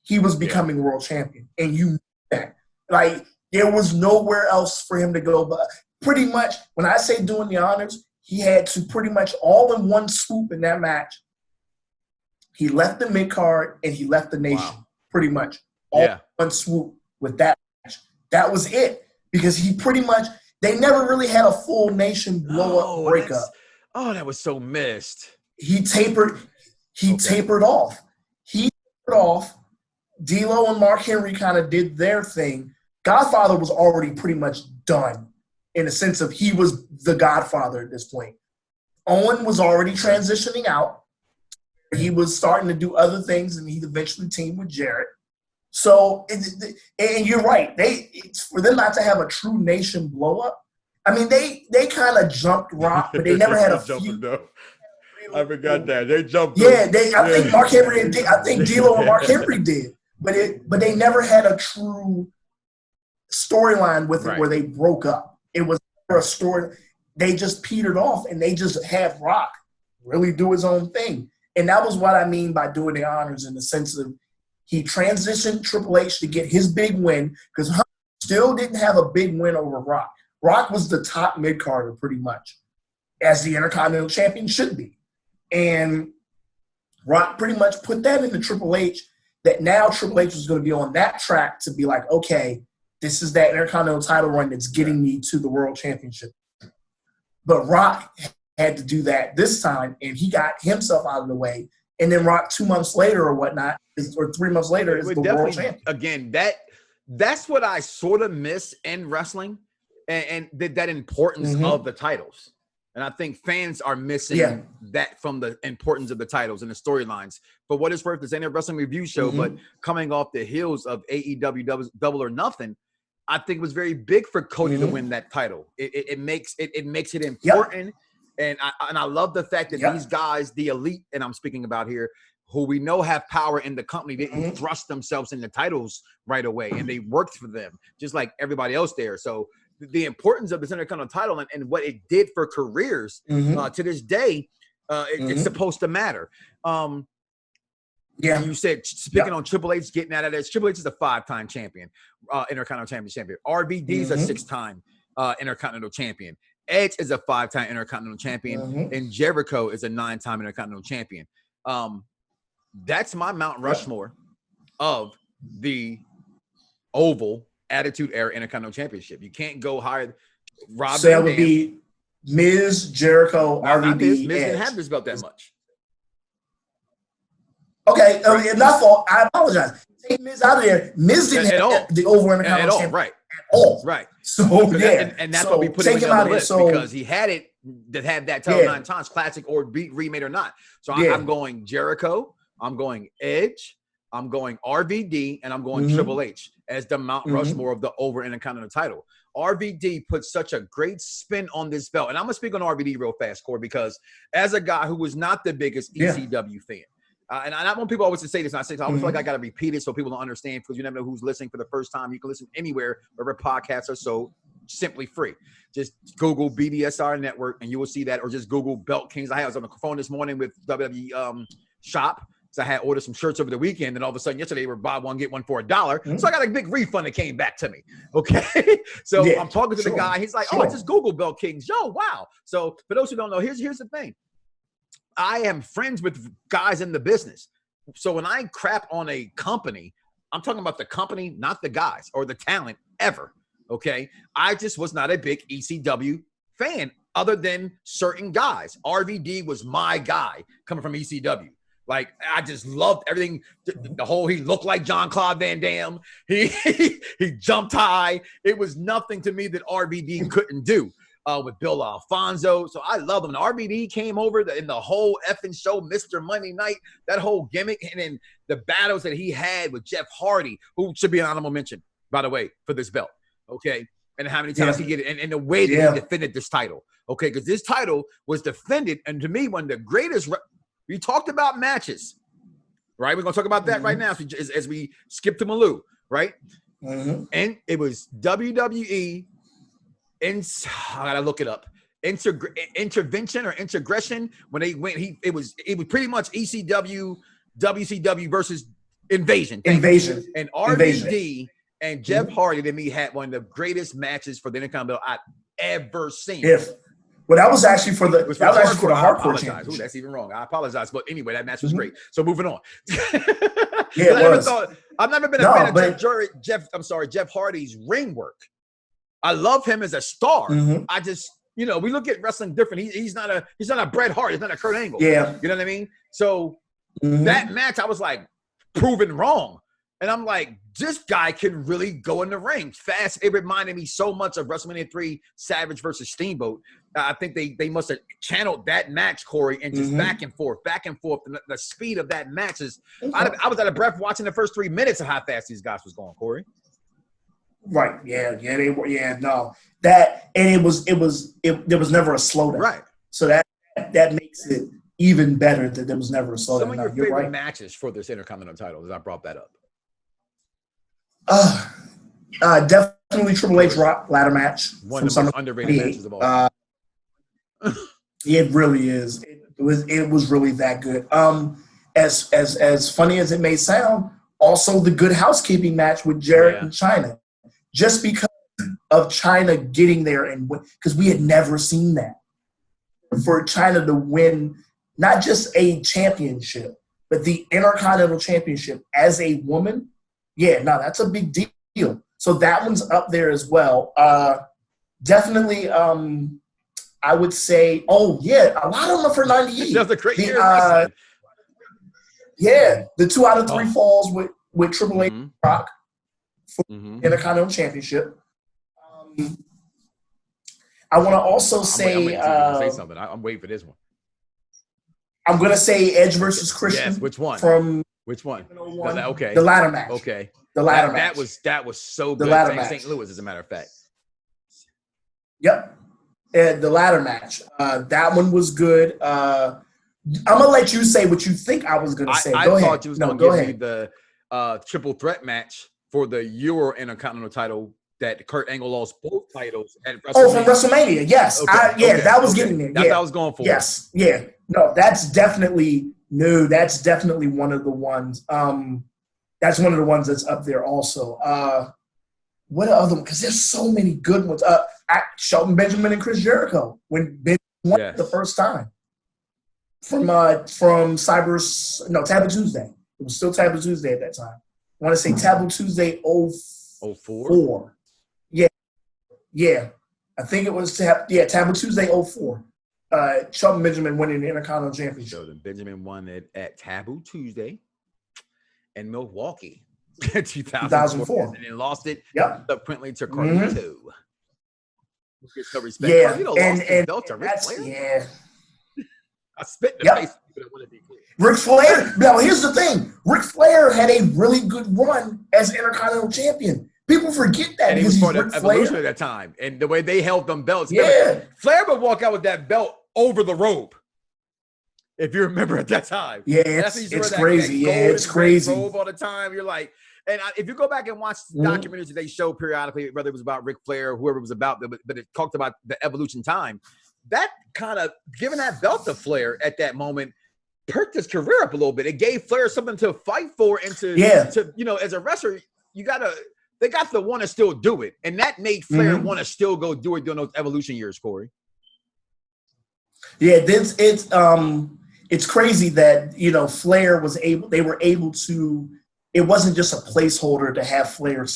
he was becoming world champion. And you knew that. Like, there was nowhere else for him to go. But pretty much, when I say doing the honors, he had to pretty much all in one swoop in that match. He left the mid-card and he left the nation, pretty much. All in one swoop with that match. That was it. Because he pretty much – they never really had a full nation blow-up breakup. That was so missed. He tapered off. D'Lo and Mark Henry kind of did their thing. Godfather was already pretty much done in the sense of he was the Godfather at this point. Owen was already transitioning out. He was starting to do other things, and he eventually teamed with Jarrett. So, and you're right. For them not to have a true nation blow up. I mean, they kind of jumped Rock, but they never had a feud. I forgot that they jumped. Yeah, I think Mark Henry and I think D'Lo and Mark Henry did, but they never had a true storyline with it where they broke up. It was a story. They just petered off, and they just had Rock really do his own thing, and that was what I mean by doing the honors in the sense of. He transitioned Triple H to get his big win because Hunt still didn't have a big win over Rock. Rock was the top mid-carder pretty much, as the Intercontinental Champion should be. And Rock pretty much put that into Triple H, that now Triple H was going to be on that track to be like, okay, this is that Intercontinental title run that's getting me to the World Championship. But Rock had to do that this time, and he got himself out of the way. And then Rock 2 months later or whatnot, or 3 months later, is the world champion. Again, that's what I sort of miss in wrestling, and that importance of the titles. And I think fans are missing that from the importance of the titles and the storylines. For what it's worth, this ain't a wrestling review show, but coming off the heels of AEW Double or Nothing, I think it was very big for Cody to win that title. It makes it important. Yep. And I love the fact that these guys, the elite, and I'm speaking about here, who we know have power in the company, didn't thrust themselves in the titles right away, and they worked for them just like everybody else there. So the importance of this Intercontinental title and what it did for careers to this day, it's supposed to matter. You said speaking on Triple H getting out of this. Triple H is a 5-time champion, Intercontinental champion. RVD is a 6-time Intercontinental champion. Edge is a 5-time Intercontinental champion, and Jericho is a 9-time Intercontinental champion. That's my Mount Rushmore of the Oval Attitude Era Intercontinental Championship. You can't go higher. So that would be Miz, Jericho, RVD, Miz Edge. didn't have this belt that much. Okay, not fault. I apologize. Take Miz out of there. Miz didn't have the Oval Intercontinental Championship right. At all. Right. So and that's what we put him on the list because he had it that had that title 9 times, classic or remade or not. So I'm going Jericho, I'm going Edge, I'm going RVD, and I'm going Triple H as the Mount Rushmore of the over Intercontinental title. RVD put such a great spin on this belt, and I'm gonna speak on RVD real fast, Corey, because as a guy who was not the biggest ECW fan. And I want people always to say this, and I always feel like I got to repeat it so people don't understand because you never know who's listening for the first time. You can listen anywhere wherever podcasts are sold. simply free. Just Google BDSR Network and you will see that, or just Google Belt Kings. I was on the phone this morning with WWE Shop. So I had ordered some shirts over the weekend, and all of a sudden yesterday they were buy one, get one for $1. Mm-hmm. So I got a big refund that came back to me. Okay. So I'm talking to the guy. He's like, oh, I just Google Belt Kings. Yo, wow. So for those who don't know, here's the thing. I am friends with guys in the business. So when I crap on a company, I'm talking about the company, not the guys or the talent ever. Okay. I just was not a big ECW fan other than certain guys. RVD was my guy coming from ECW. Like, I just loved everything. The whole, he looked like Jean-Claude Van Damme. He jumped high. It was nothing to me that RVD couldn't do with Bill Alfonso. So I love him. And RVD came over in the whole effing show, Mr. Monday Night, that whole gimmick. And then the battles that he had with Jeff Hardy, who should be an honorable mention, by the way, for this belt. Okay. And how many times he get it, and the way that he defended this title. Okay. Because this title was defended. And to me, one of the greatest. We talked about matches, right? We're going to talk about that right now as we skip to Malou, right? Mm-hmm. And it was WWE, I got to look it up, intervention or integration. When they went, it was pretty much ECW, WCW versus Invasion. And RVD and Jeff Hardy to me had one of the greatest matches for the Intercontinental I've ever seen. Well, that was actually for the hardcore championship. Ooh, that's even wrong. I apologize. But anyway, that match was great. So moving on. I've never been a fan of Jeff Hardy's ring work. I love him as a star. Mm-hmm. I just, we look at wrestling different. He's not a Bret Hart. He's not a Kurt Angle. Yeah. You know what I mean? So that match, I was like proven wrong. And I'm like, this guy can really go in the ring fast. It reminded me so much of WrestleMania 3 Savage versus Steamboat. I think they must have channeled that match, Corey, and just back and forth. And the speed of that match is. I was out of breath watching the first 3 minutes of how fast these guys was going, Corey. Right. Yeah. They were. Yeah. No. That, and there was never a slowdown. Right. So that makes it even better that there was never a slowdown. Some of your favorite matches for this Intercontinental title, as I brought that up. Definitely Triple H Rock ladder match. One of the most underrated matches of all time. It really is. It was really that good. As funny as it may sound, also the Good Housekeeping match with Jarrett and Chyna, just because of Chyna getting there and because we had never seen that. For Chyna to win not just a championship, but the Intercontinental Championship as a woman. Yeah, no, that's a big deal. So that one's up there as well. Definitely, I would say, a lot of them are for 98. That's a great year. The 2 out of 3 falls with Triple H Rock for Intercontinental Championship. I want to also say something. I'm waiting for this one. I'm going to say Edge versus Christian. Yes, which one? Which one? Okay. The ladder match. Okay. The ladder match. That was so good. The ladder match. St. Louis, as a matter of fact. Yep. The ladder match. That one was good. I'm gonna let you say what you think I was gonna say. I thought you was gonna give me the triple threat match for the Euro Intercontinental title that Kurt Angle lost both titles at WrestleMania. Oh, from WrestleMania. Yes. That was getting there. That's what I was going for. Yes. Yeah. No, that's definitely one of the ones. That's one of the ones that's up there also. What other one? Because there's so many good ones. Shelton Benjamin and Chris Jericho when Ben won the first time from Taboo Tuesday. It was still Taboo Tuesday at that time. I want to say Taboo Tuesday 04. Yeah. I think it was Taboo Tuesday 04. Shelton Benjamin winning the Intercontinental Championship. Shelton Benjamin won it at Taboo Tuesday in Milwaukee. 2004. And then lost it subsequently to Carter 2. Get some respect. Yeah, and that's Flair? I spit in the face, but I want to be clear. Ric Flair. Now, here's the thing: Ric Flair had a really good run as Intercontinental Champion. People forget that and he was part of Evolution at that time, and the way they held them belts. Yeah, Flair would walk out with that belt over the rope. If you remember at that time, it's crazy. It's crazy. Robe all the time. You're like, And if you go back and watch documentaries that they show periodically, whether it was about Ric Flair or whoever it was about, but it talked about the evolution time, that kind of giving that belt to Flair at that moment perked his career up a little bit. It gave Flair something to fight for and to as a wrestler, they got to want to still do it. And that made Flair want to still go do it during those evolution years, Corey. Yeah, it's crazy that, Flair they were able to, it wasn't just a placeholder to have Flair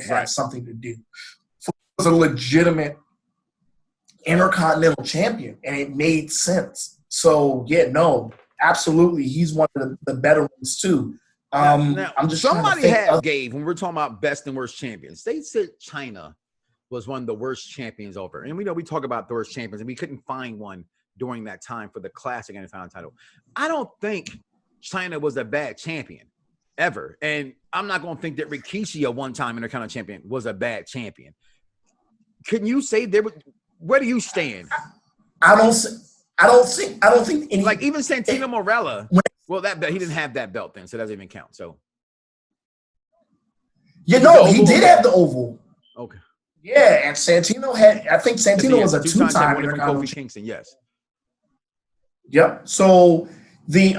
have something to do. Flair was a legitimate Intercontinental champion, and it made sense. So absolutely, he's one of the better ones too. Now, I'm just somebody had Gabe when we're talking about best and worst champions. They said China was one of the worst champions over, and we know we talk about the worst champions, and we couldn't find one during that time for the classic Intercontinental title. I don't think China was a bad champion ever, and I'm not going to think that Rikishi, a one-time Intercontinental champion, was a bad champion. Can you say there? Where do you stand? I don't think any, like even Santino Marella. Well, that he didn't have that belt then, so that doesn't even count. So, he did have the oval. Okay. Yeah, and Santino had. I think Santino was a two-time Intercontinental Kofi Kingston. Yes. Yep. So the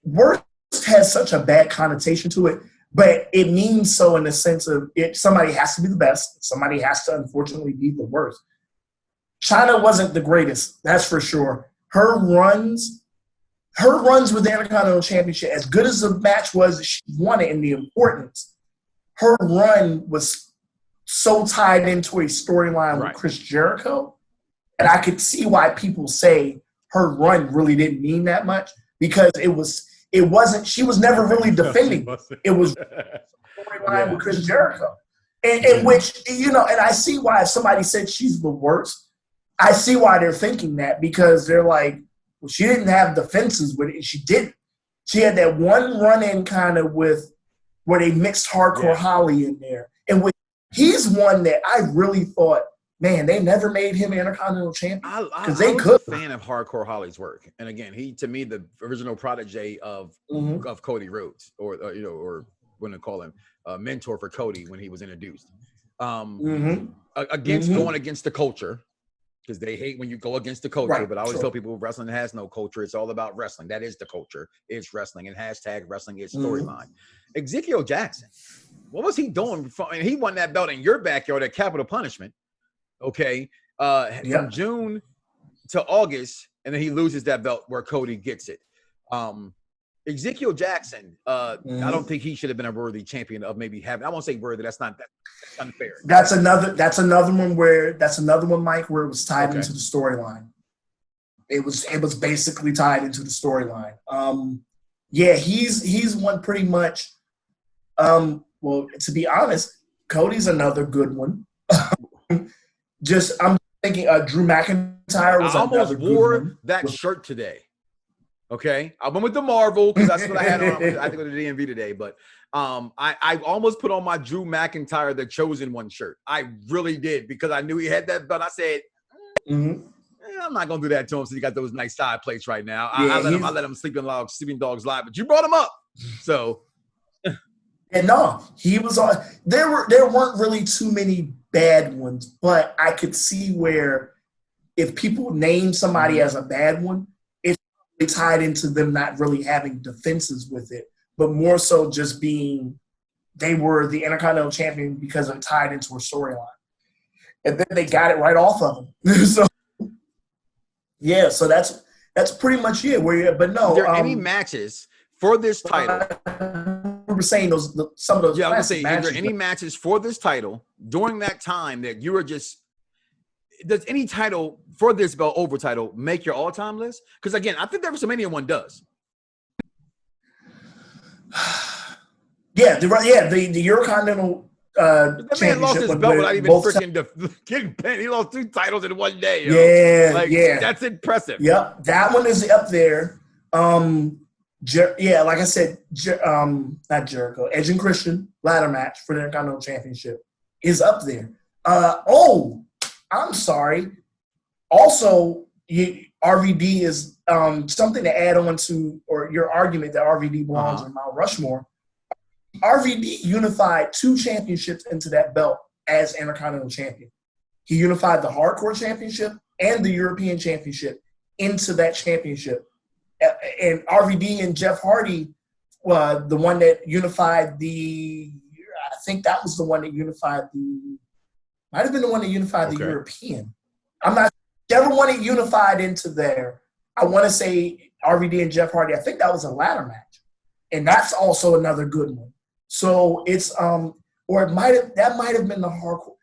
worst has such a bad connotation to it, but it means so in the sense of somebody has to be the best, somebody has to unfortunately be the worst. China wasn't the greatest, that's for sure. Her runs with the Intercontinental Championship, as good as the match was, she won it in the importance. Her run was so tied into a storyline with Chris Jericho, and I could see why people say her run really didn't mean that much, because it wasn't. She was never really defending. It was storyline with Chris Jericho, and which and I see why if somebody said she's the worst, I see why they're thinking that, because they're like, well, she didn't have defenses with it, and she didn't. She had that one run-in kind of with where they mixed Hardcore Holly in there, and he's one that I really thought, man, they never made him Intercontinental champion because they could. I'm a fan of Hardcore Holly's work, and again, he to me the original protege of Cody Rhodes, or what do call him, mentor for Cody when he was introduced. Going against the culture, because they hate when you go against the culture. But I always tell people wrestling has no culture. It's all about wrestling. That is the culture. It's wrestling, and hashtag wrestling is storyline. Ezekiel Jackson, what was he doing? He won that belt in your backyard at Capital Punishment. Okay, from June to August, and then he loses that belt where Cody gets it. Ezekiel Jackson, I don't think he should have been a worthy champion of maybe having. I won't say worthy. That's unfair. That's another one, Mike, where it was tied into the storyline. It was basically tied into the storyline. He's one pretty much. Well, to be honest, Cody's another good one. I'm thinking Drew McIntyre was another good one. I almost wore that shirt today. Okay, I went with the Marvel because that's what I had on. I had to go to the DMV today, but I almost put on my Drew McIntyre The Chosen One shirt. I really did, because I knew he had that belt. I said, I'm not gonna do that to him since he got those nice side plates right now. I let him sleeping dogs lie, but you brought him up, so. And no, he was on. There weren't really too many bad ones, but I could see where if people name somebody as a bad one, it's really tied into them not really having defenses with it, but more so just being they were the Intercontinental champion because it tied into a storyline, and then they got it right off of them. So that's pretty much it. But no, are there any matches for this title? We were saying some of those. Yeah, I was saying, are there any matches for this title during that time that you were just? Does any title for this belt over title make your all-time list? Because again, I think the WrestleMania one does. The Intercontinental that man lost his belt without even freaking getting pinned. He lost 2 titles in one day. That's impressive. Yep, that one is up there. Like I said, not Jericho, Edge and Christian ladder match for the Intercontinental Championship is up there. I'm sorry. Also, RVD is something to add on to, or your argument that RVD belongs on Mount Rushmore. RVD unified 2 championships into that belt as Intercontinental Champion. He unified the Hardcore Championship and the European Championship into that championship. And RVD and Jeff Hardy, the one that unified I think that was the one that unified might have been the one that unified the European. I'm not, whichever one it unified into there, I want to say RVD and Jeff Hardy, I think that was a ladder match. And that's also another good one. So it's, or that might have been the Hardcore.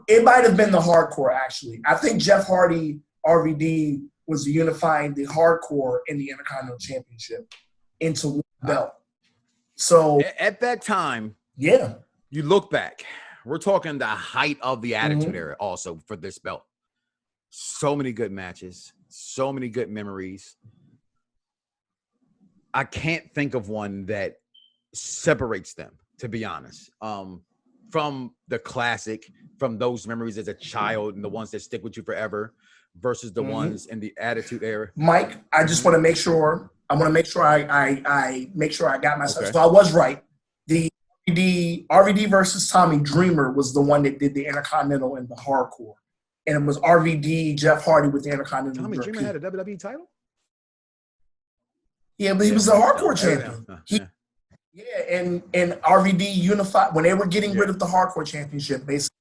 It might have been the Hardcore, actually. I think Jeff Hardy, RVD, was unifying the Hardcore in the Intercontinental Championship into one belt. So at that time, yeah, you look back, we're talking the height of the Attitude Era also for this belt. So many good matches, so many good memories. I can't think of one that separates them, to be honest, from the classic, from those memories as a child and the ones that stick with you forever versus the ones in the Attitude Era. Mike, I just want to make sure. I want to make sure I make sure I got myself. Okay. So I was right. The RVD versus Tommy Dreamer was the one that did the Intercontinental and the Hardcore, and it was RVD Jeff Hardy with the Intercontinental. Tommy Dreamer had a WWE title. Yeah, but he was a Hardcore champion. And RVD unified when they were getting rid of the Hardcore Championship. Basically,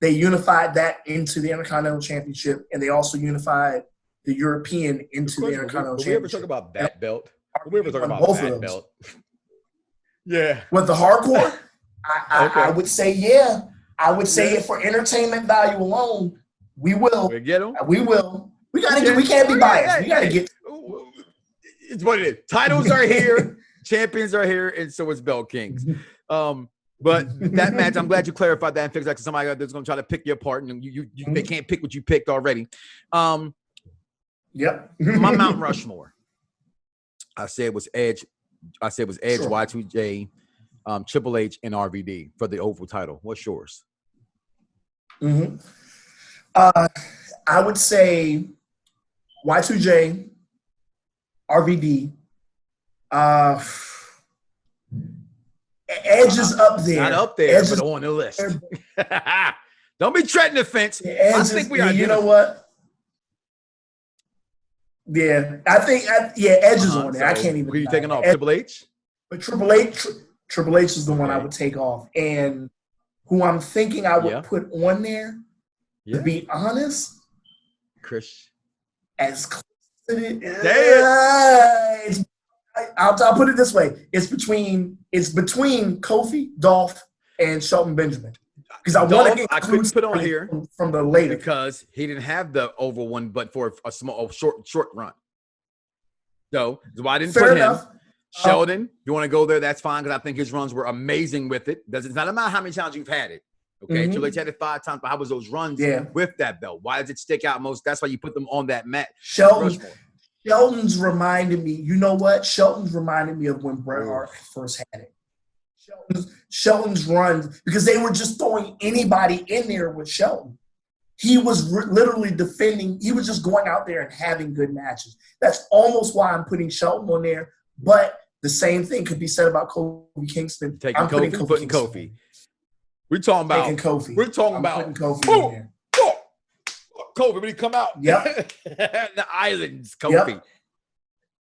they unified that into the Intercontinental Championship, and they also unified the European into the Intercontinental Championship. We ever talk about that belt? We ever talk about both that belt? Yeah. With the Hardcore, I would say I would say for entertainment value alone, we will. We get them. We will. We gotta get. We can't be biased. We gotta get. It's what it is. Titles are here, champions are here, and so is Belt Kings. But that match, I'm glad you clarified that and fixed that because somebody that's going to try to pick you apart, and they can't pick what you picked already. Yep. My Mount Rushmore. I said it was Edge. I said it was Edge, Y2J, Triple H, and RVD for the Oval title. What's yours? I would say Y2J, RVD. Edge is up there. Not up there, but on the list. Don't be treading the fence. I think we are. You know what? Yeah, I think Edge is on there. I can't even. Who are you taking off? Triple H? But Triple H is the one I would take off, and who I'm thinking I would put on there. To be honest, Chris, as close to it. I'll put it this way: it's between Kofi, Dolph, and Shelton Benjamin. Because I couldn't put on here from the later because he didn't have the Oval one, but for a small, short run. So why I didn't put him. Sheldon, you want to go there? That's fine because I think his runs were amazing with it. It's not matter how many times you've had it. Okay, Triple H had it 5 times, but how was those runs with that belt? Why does it stick out most? That's why you put them on that mat. Shelton's reminded me. You know what? Shelton's reminded me of when Bret Hart first had it. Shelton's runs, because they were just throwing anybody in there with Shelton. He was literally defending. He was just going out there and having good matches. That's almost why I'm putting Shelton on there. But the same thing could be said about Kofi Kingston. I'm putting Kofi. We're talking about Kofi. We're talking about Kofi in there. Kofi when he come out. Yep. The islands, Kofi. Yep.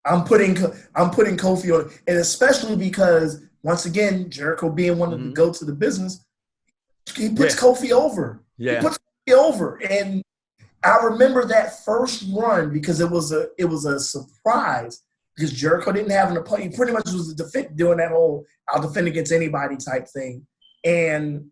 I'm putting Kofi on it, and especially because once again, Jericho being one of the goats of the business, he puts Kofi over. Yeah. He puts Kofi over, and I remember that first run because it was a surprise because Jericho didn't have an opponent. He pretty much was doing that whole "I'll defend against anybody" type thing, and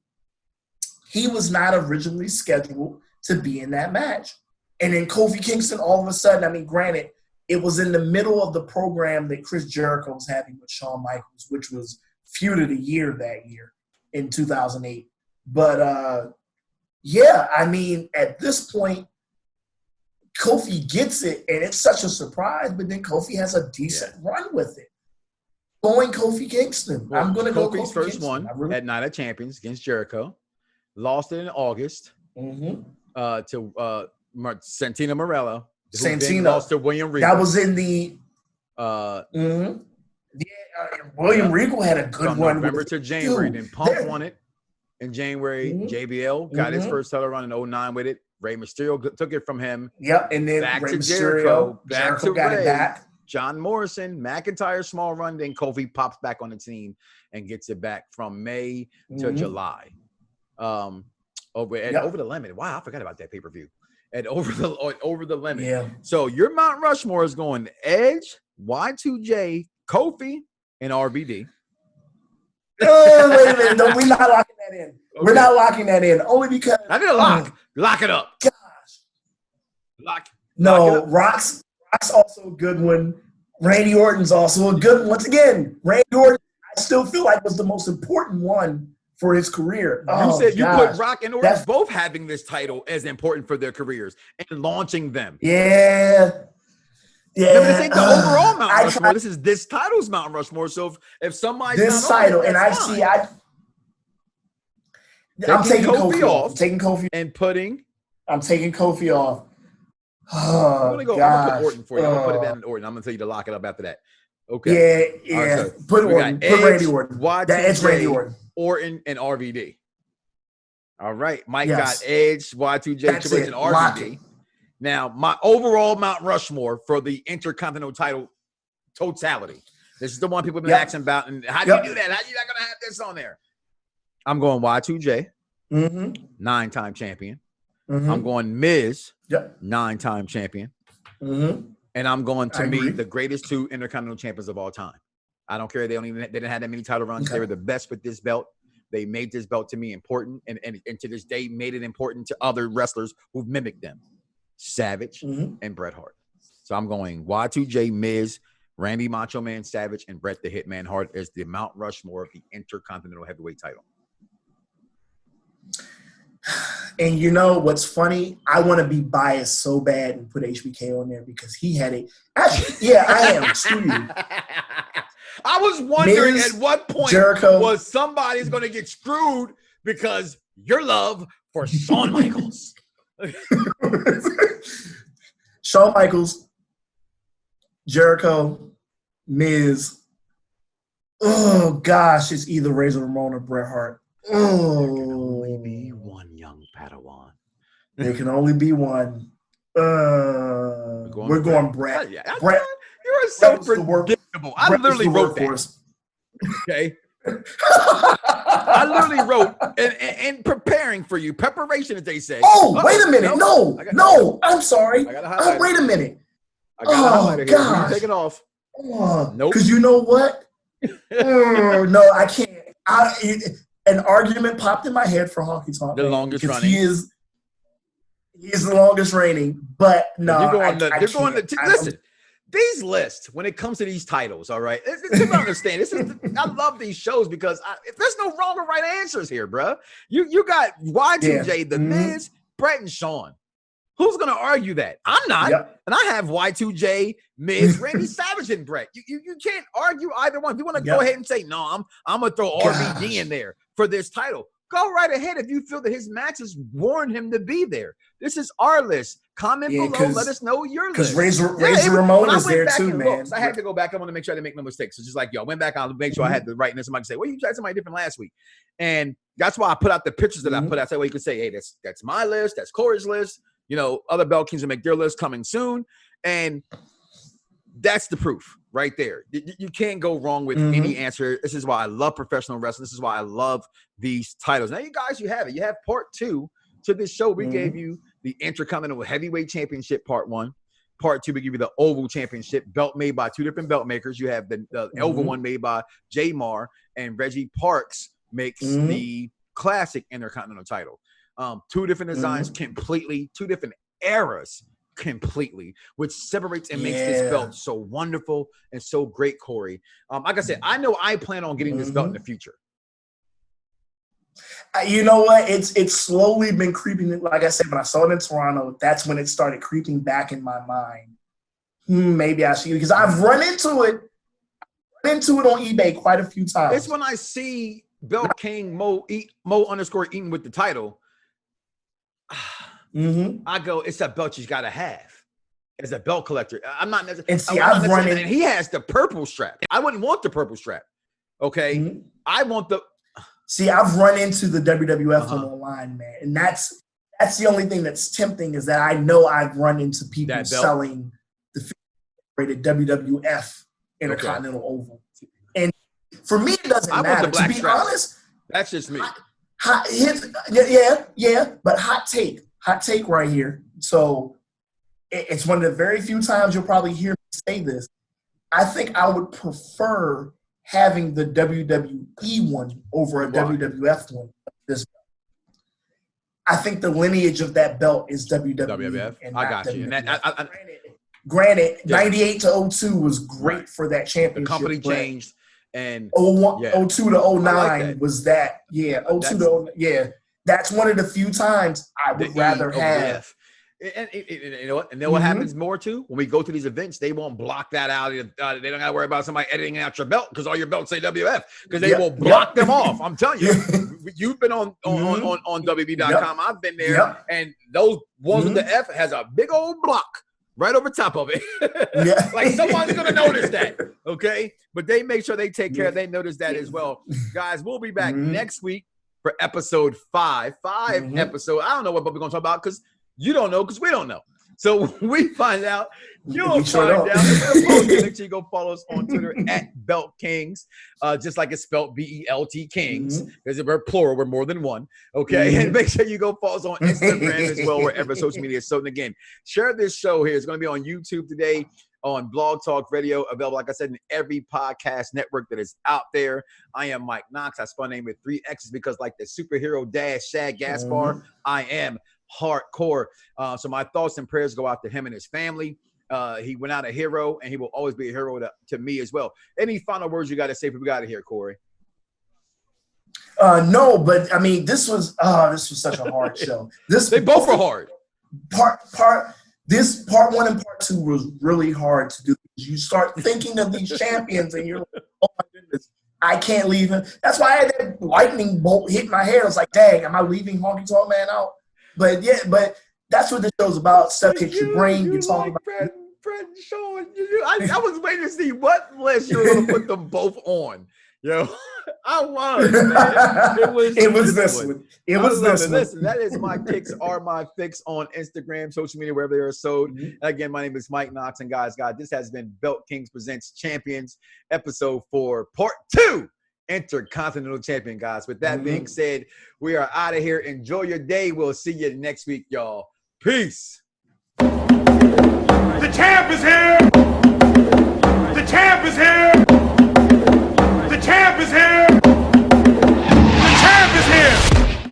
he was not originally scheduled to be in that match. And then Kofi Kingston, all of a sudden, I mean, granted, it was in the middle of the program that Chris Jericho was having with Shawn Michaels, which was Feud of the Year that year in 2008. But, I mean, at this point, Kofi gets it, and it's such a surprise, but then Kofi has a decent run with it. Going Kofi Kingston. Well, I'm going to go Kofi's Kofi first Kingston. one at Night of Champions against Jericho. Lost it in August to Santina Morello. then Santino lost to William Regal. That was in the. William Regal had a good from run. November to January. Then Punk won it in January. JBL got his first title run in 09 with it. Rey Mysterio took it from him. Yep, and then back Rey to Mysterio. back Jericho to got Rey, it back. John Morrison, McIntyre, small run. Then Kofi pops back on the team and gets it back from May to July. Over the limit. Wow, I forgot about that pay-per-view. And over the limit. Yeah. So your Mount Rushmore is going Edge, Y2J, Kofi, and RVD. Wait a minute. No, we're not locking that in. Okay. We're not locking that in. Only because I need a lock. Lock it up. Gosh. Lock No, it up. Rock's also a good one. Randy Orton's also a good one. Once again, Randy Orton, I still feel like was the most important one for his career. You said you put Rock and Orton both having this title as important for their careers and launching them. Yeah. Remember, this ain't the overall Mount Rushmore. This is this title's Mount Rushmore. So if somebody's this not title, on it, and I'm taking Kofi off. I'm taking Kofi and putting. I'm taking Kofi off. I'm gonna put Orton for you. I'm gonna put it down in Orton. I'm gonna tell you to lock it up after that. Okay. Yeah. Right, so put Orton. Put Randy Orton. Edge, Randy Orton. Orton and RVD. All right. Mike got Edge, Y2J, Triple H, and RVD. Now, my overall Mount Rushmore for the Intercontinental title totality. This is the one people have been asking about. And how do you do that? How are you not going to have this on there? I'm going Y2J, 9-time champion. I'm going Miz, 9-time champion. And I'm going, to me, the greatest 2 Intercontinental champions of all time. I don't care. They didn't have that many title runs. They were the best with this belt. They made this belt to me important. And to this day, made it important to other wrestlers who've mimicked them. Savage and Bret Hart. So I'm going Y2J, Miz, Randy Macho Man Savage, and Bret the Hitman Hart as the Mount Rushmore of the Intercontinental Heavyweight title. And you know what's funny? I want to be biased so bad and put HBK on there because he had it. Actually, I am. Screw you. I was wondering at what point was somebody's going to get screwed because your love for Shawn Michaels. Shawn Michaels, Jericho, Miz. Oh gosh, it's either Razor Ramon or Bret Hart. Oh, there can only be one young Padawan. There can only be one. We're going Bret. Bret. You're so predictable. I literally wrote that. Okay. I literally wrote and preparing for you. Preparation, as they say. Oh, wait a minute. No, I'm sorry. Wait a minute. I got a highlighter here. You take it off. Nope. Because you know what? No, I can't. An argument popped in my head for Honky Tonk. The longest running. He is the longest reigning, but no. Listen. These lists, when it comes to these titles, all right, you understand. I love these shows because there's no wrong or right answers here, bro. You got Y2J, The Miz, Bret, and Shawn. Who's gonna argue that? I'm not, and I have Y2J, Miz, Randy Savage, and Bret. You can't argue either one. If you want to go ahead and say no, I'm gonna throw RVD in there for this title. Go right ahead if you feel that his matches warrant him to be there. This is our list. Comment below. Let us know your list. Because Razor Ramon is there too, man. I had to go back. I want to make sure I didn't make no mistakes. So just like, I went back. I'll make sure I had the right. And then somebody say, well, you tried somebody different last week. And that's why I put out the pictures that I put out. So you can say, hey, that's my list. That's Corey's list. You know, other Belt Kings will make their list coming soon. And that's the proof right there. You can't go wrong with any answer. This is why I love professional wrestling. This is why I love these titles. Now, you guys, you have it. You have part 2 to this show. We gave you the Intercontinental Heavyweight Championship, part 1. Part 2, we give you the Oval Championship, belt made by 2 different belt makers. You have the Oval one made by J Mar, and Reggie Parks makes the classic Intercontinental title. 2 different designs completely, 2 different eras completely, which separates and makes this belt so wonderful and so great, Corey. Like I said, I know I plan on getting this belt in the future. You know what? It's slowly been creeping. Like I said, when I saw it in Toronto, that's when it started creeping back in my mind. Maybe I should, because I've run into it on eBay quite a few times. It's when I see Belt King Mo _Eaton with the title. I go, it's a belt you got to have. as a belt collector. I'm not necessarily. And see, I've run in. And he has the purple strap. I wouldn't want the purple strap. Okay, I want the. See, I've run into the WWF one online, man, and that's the only thing that's tempting is that I know I've run into people selling the rated WWF Intercontinental Oval, and for me, it doesn't matter. To be honest, that's just me. But hot take right here. So it's one of the very few times you'll probably hear me say this. I think I would prefer having the WWE one over a WWF one. I think the lineage of that belt is WWE. And I got you. And granted, 98 to 02 was great for that championship. The company changed. And 02 to 09 was that. Yeah, 02 to 09. That's one of the few times I would rather have. And you know what? And then what happens more too? When we go to these events, they won't block that out. They don't got to worry about somebody editing out your belt because all your belts say WF because they will block them off. I'm telling you, you've been on WWE.com. I've been there, and those ones with the F has a big old block right over top of it. Like someone's gonna notice that, okay? But they make sure they take care. They notice that as well, guys. We'll be back next week for episode 5. Episode. I don't know what we're gonna talk about because. You don't know because we don't know. So we find out. You'll find out. Make sure you go follow us on Twitter at Belt Kings, just like it's spelled BELT Kings. Because we're plural, we're more than one. Okay, and make sure you go follow us on Instagram as well, wherever social media is. So again, share this show here. It's going to be on YouTube today, on Blog Talk Radio, available, like I said, in every podcast network that is out there. I am Mike Knox. I spell my name with 3 X's because, like the superhero Dash Shad Gaspar, I am hardcore. So my thoughts and prayers go out to him and his family. He went out a hero, and he will always be a hero to me as well. Any final words you got to say before we got to hear, Corey? No, but I mean, this was such a hard show. They both were hard. Part 1 and part 2 was really hard to do. You start thinking of these champions, and you're like, oh my goodness, I can't leave him. That's why I had that lightning bolt hit my head. I was like, dang, am I leaving Honky Tonk Man out? But that's what this show's about. Stuff hits your brain. You talk about Fred and Sean. I was waiting to see what list you were going to put them both on. I was. Man. It was this one. It was this one. Listen, that is my kicks are my fix on Instagram, social media, wherever they are sold. Again, my name is Mike Knox, and guys, this has been Belt Kings Presents Champions, episode 4, part 2. Intercontinental champion, guys. With that being said, we are out of here. Enjoy your day. We'll see you next week, y'all. Peace. The champ is here.